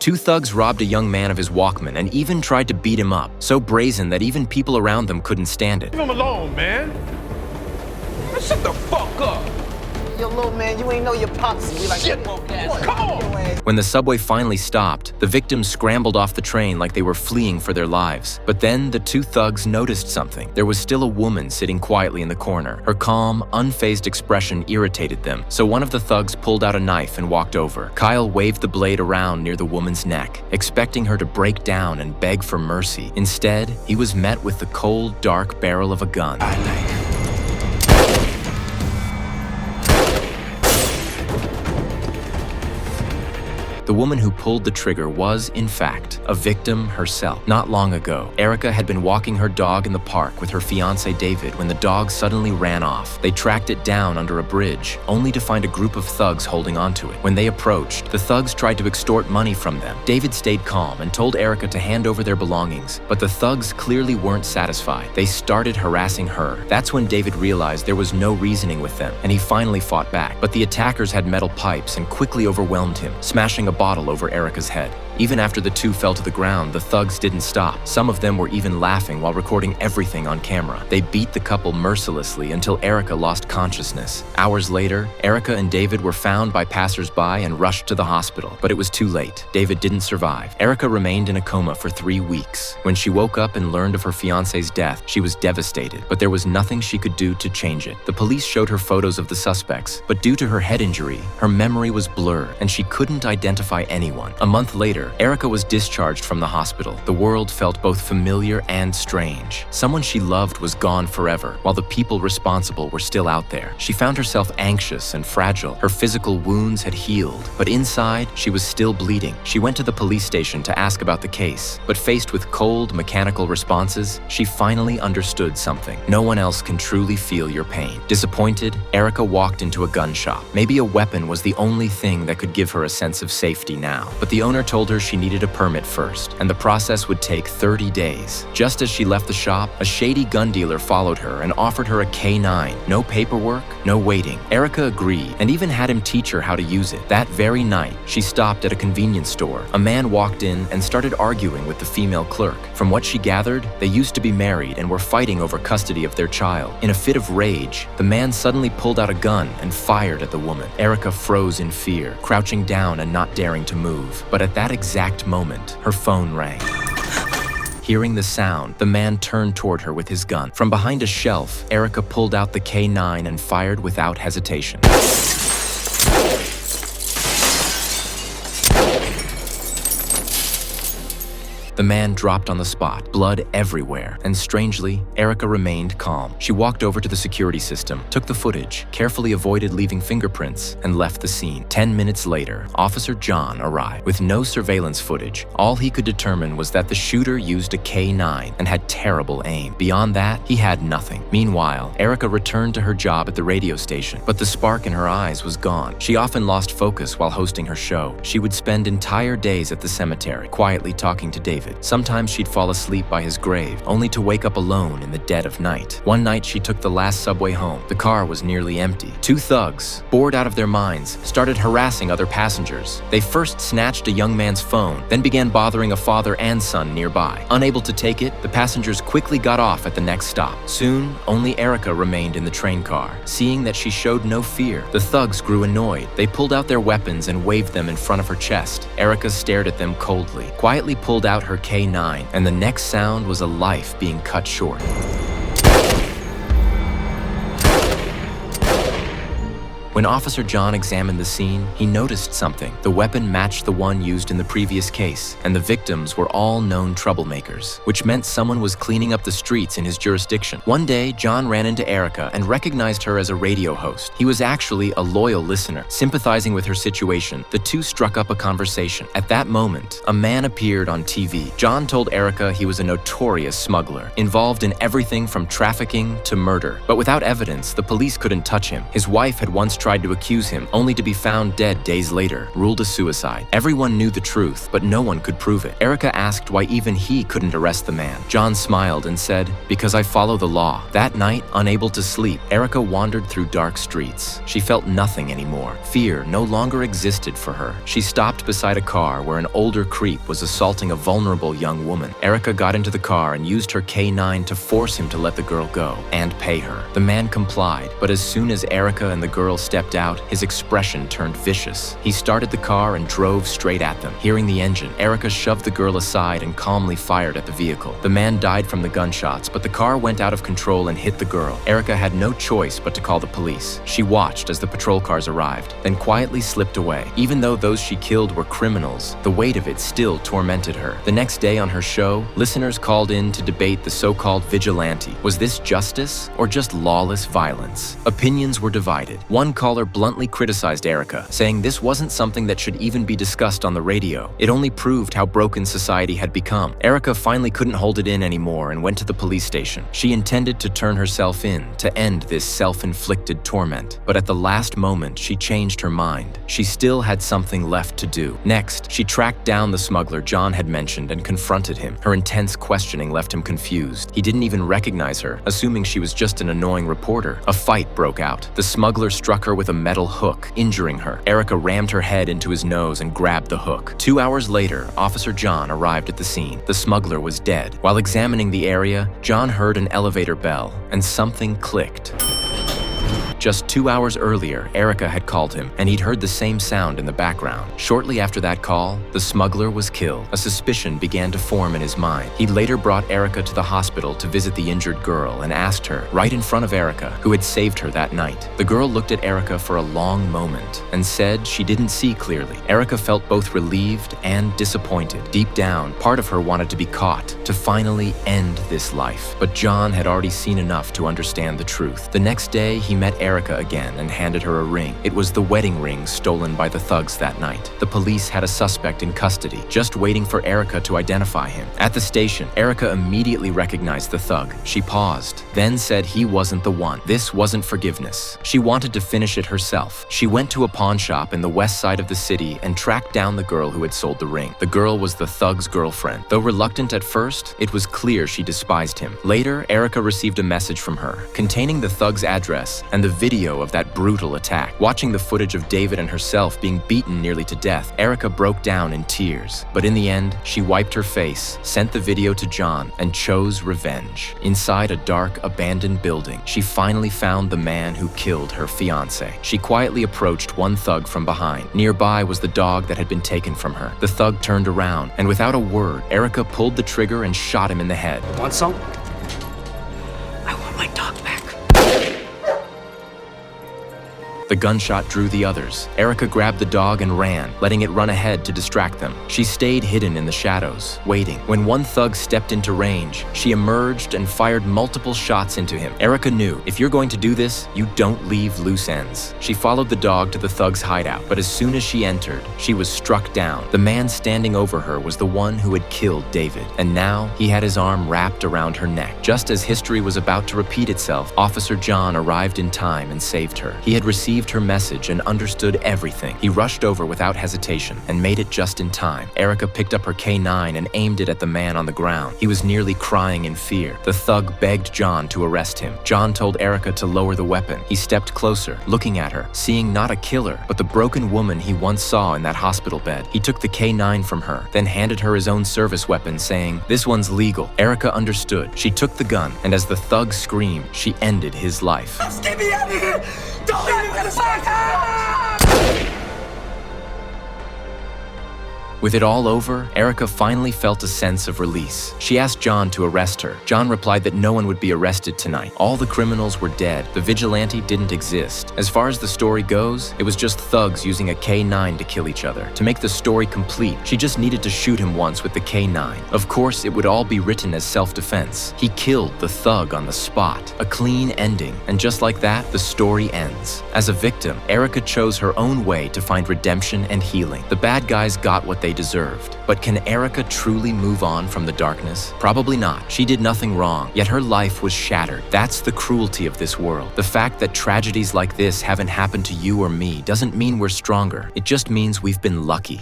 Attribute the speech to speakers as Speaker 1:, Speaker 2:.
Speaker 1: Two thugs robbed a young man of his Walkman and even tried to beat him up, so brazen that even people around them couldn't stand it.
Speaker 2: Leave him alone, man. Shut the fuck up.
Speaker 3: Yo, little man, you ain't know your pops. We like,
Speaker 2: Shit. Come on.
Speaker 1: When the subway finally stopped, the victims scrambled off the train like they were fleeing for their lives. But then the two thugs noticed something. There was still a woman sitting quietly in the corner. Her calm, unfazed expression irritated them, so one of the thugs pulled out a knife and walked over. Kyle waved the blade around near the woman's neck, expecting her to break down and beg for mercy. Instead, he was met with the cold, dark barrel of a gun. The woman who pulled the trigger was, in fact, a victim herself. Not long ago, Erica had been walking her dog in the park with her fiancé David when the dog suddenly ran off. They tracked it down under a bridge, only to find a group of thugs holding onto it. When they approached, the thugs tried to extort money from them. David stayed calm and told Erica to hand over their belongings, but the thugs clearly weren't satisfied. They started harassing her. That's when David realized there was no reasoning with them, and he finally fought back. But the attackers had metal pipes and quickly overwhelmed him, smashing a bottle over Erica's head. Even after the two fell to the ground, the thugs didn't stop. Some of them were even laughing while recording everything on camera. They beat the couple mercilessly until Erica lost consciousness. Hours later, Erica and David were found by passers-by and rushed to the hospital, but it was too late. David didn't survive. Erica remained in a coma for 3 weeks. When she woke up and learned of her fiancé's death, she was devastated, but there was nothing she could do to change it. The police showed her photos of the suspects, but due to her head injury, her memory was blurred and she couldn't identify anyone. A month later, Erica was discharged from the hospital. The world felt both familiar and strange. Someone she loved was gone forever, while the people responsible were still out there. She found herself anxious and fragile. Her physical wounds had healed, but inside, she was still bleeding. She went to the police station to ask about the case, but faced with cold, mechanical responses, she finally understood something. No one else can truly feel your pain. Disappointed, Erica walked into a gun shop. Maybe a weapon was the only thing that could give her a sense of safety now, but the owner told her she needed a permit first, and the process would take 30 days. Just as she left the shop, a shady gun dealer followed her and offered her a K9. No paperwork, no waiting. Erica agreed and even had him teach her how to use it. That very night, she stopped at a convenience store. A man walked in and started arguing with the female clerk. From what she gathered, they used to be married and were fighting over custody of their child. In a fit of rage, the man suddenly pulled out a gun and fired at the woman. Erica froze in fear, crouching down and not daring to move. But at that exact moment, her phone rang. Hearing the sound, the man turned toward her with his gun. From behind a shelf, Erica pulled out the K9 and fired without hesitation. The man dropped on the spot, blood everywhere, and strangely, Erica remained calm. She walked over to the security system, took the footage, carefully avoided leaving fingerprints, and left the scene. 10 minutes later, Officer John arrived. With no surveillance footage, all he could determine was that the shooter used a K9 and had terrible aim. Beyond that, he had nothing. Meanwhile, Erica returned to her job at the radio station, but the spark in her eyes was gone. She often lost focus while hosting her show. She would spend entire days at the cemetery, quietly talking to David. Sometimes she'd fall asleep by his grave, only to wake up alone in the dead of night. One night, she took the last subway home. The car was nearly empty. Two thugs, bored out of their minds, started harassing other passengers. They first snatched a young man's phone, then began bothering a father and son nearby. Unable to take it, the passengers quickly got off at the next stop. Soon, only Erica remained in the train car. Seeing that she showed no fear, the thugs grew annoyed. They pulled out their weapons and waved them in front of her chest. Erica stared at them coldly, quietly pulled out her K9, and the next sound was a life being cut short. When Officer John examined the scene, he noticed something. The weapon matched the one used in the previous case, and the victims were all known troublemakers, which meant someone was cleaning up the streets in his jurisdiction. One day, John ran into Erica and recognized her as a radio host. He was actually a loyal listener. Sympathizing with her situation, the two struck up a conversation. At that moment, a man appeared on TV. John told Erica he was a notorious smuggler, involved in everything from trafficking to murder. But without evidence, the police couldn't touch him. His wife had once tried tried to accuse him, only to be found dead days later, ruled a suicide. Everyone knew the truth, but no one could prove it. Erica asked why even he couldn't arrest the man. John smiled and said, "Because I follow the law." That night, unable to sleep, Erica wandered through dark streets. She felt nothing anymore. Fear no longer existed for her. She stopped beside a car where an older creep was assaulting a vulnerable young woman. Erica got into the car and used her K9 to force him to let the girl go and pay her. The man complied, but as soon as Erica and the girl stepped out, his expression turned vicious. He started the car and drove straight at them. Hearing the engine, Erica shoved the girl aside and calmly fired at the vehicle. The man died from the gunshots, but the car went out of control and hit the girl. Erica had no choice but to call the police. She watched as the patrol cars arrived, then quietly slipped away. Even though those she killed were criminals, the weight of it still tormented her. The next day on her show, listeners called in to debate the so-called vigilante. Was this justice or just lawless violence? Opinions were divided. One caller bluntly criticized Erica, saying this wasn't something that should even be discussed on the radio. It only proved how broken society had become. Erica finally couldn't hold it in anymore and went to the police station. She intended to turn herself in to end this self-inflicted torment. But at the last moment, she changed her mind. She still had something left to do. Next, she tracked down the smuggler John had mentioned and confronted him. Her intense questioning left him confused. He didn't even recognize her, assuming she was just an annoying reporter. A fight broke out. The smuggler struck her with a metal hook, injuring her. Erica rammed her head into his nose and grabbed the hook. 2 hours later, Officer John arrived at the scene. The smuggler was dead. While examining the area, John heard an elevator bell, and something clicked. Just 2 hours earlier, Erica had called him, and he'd heard the same sound in the background. Shortly after that call, the smuggler was killed. A suspicion began to form in his mind. He later brought Erica to the hospital to visit the injured girl and asked her, right in front of Erica, who had saved her that night. The girl looked at Erica for a long moment and said she didn't see clearly. Erica felt both relieved and disappointed. Deep down, part of her wanted to be caught, to finally end this life. But John had already seen enough to understand the truth. The next day, he met Erica again and handed her a ring. It was the wedding ring stolen by the thugs that night. The police had a suspect in custody, just waiting for Erica to identify him. At the station, Erica immediately recognized the thug. She paused, then said he wasn't the one. This wasn't forgiveness. She wanted to finish it herself. She went to a pawn shop in the west side of the city and tracked down the girl who had sold the ring. The girl was the thug's girlfriend. Though reluctant at first, it was clear she despised him. Later, Erica received a message from her, containing the thug's address and the video of that brutal attack. Watching the footage of David and herself being beaten nearly to death, Erica broke down in tears. But in the end, she wiped her face, sent the video to John, and chose revenge. Inside a dark, abandoned building, she finally found the man who killed her fiancé. She quietly approached one thug from behind. Nearby was the dog that had been taken from her. The thug turned around, and without a word, Erica pulled the trigger and shot him in the head.
Speaker 3: Want some? I want my dog back.
Speaker 1: The gunshot drew the others. Erica grabbed the dog and ran, letting it run ahead to distract them. She stayed hidden in the shadows, waiting. When one thug stepped into range, she emerged and fired multiple shots into him. Erica knew, if you're going to do this, you don't leave loose ends. She followed the dog to the thug's hideout, but as soon as she entered, she was struck down. The man standing over her was the one who had killed David, and now he had his arm wrapped around her neck. Just as history was about to repeat itself, Officer John arrived in time and saved her. He had received her message and understood everything. He rushed over without hesitation and made it just in time. Erica picked up her K9 and aimed it at the man on the ground. He was nearly crying in fear. The thug begged John to arrest him. John told Erica to lower the weapon. He stepped closer, looking at her, seeing not a killer, but the broken woman he once saw in that hospital bed. He took the K9 from her, then handed her his own service weapon, saying, "This one's legal." Erica understood. She took the gun, and as the thug screamed, she ended his life.
Speaker 2: Just get me out of here! Don't leave me for the fuck!
Speaker 1: With it all over, Erica finally felt a sense of release. She asked John to arrest her. John replied that no one would be arrested tonight. All the criminals were dead. The vigilante didn't exist. As far as the story goes, it was just thugs using a K9 to kill each other. To make the story complete, she just needed to shoot him once with the K9. Of course, it would all be written as self-defense. He killed the thug on the spot. A clean ending. And just like that, the story ends. As a victim, Erica chose her own way to find redemption and healing. The bad guys got what they they deserved. But can Erica truly move on from the darkness? Probably not. She did nothing wrong, yet her life was shattered. That's the cruelty of this world. The fact that tragedies like this haven't happened to you or me doesn't mean we're stronger. It just means we've been lucky.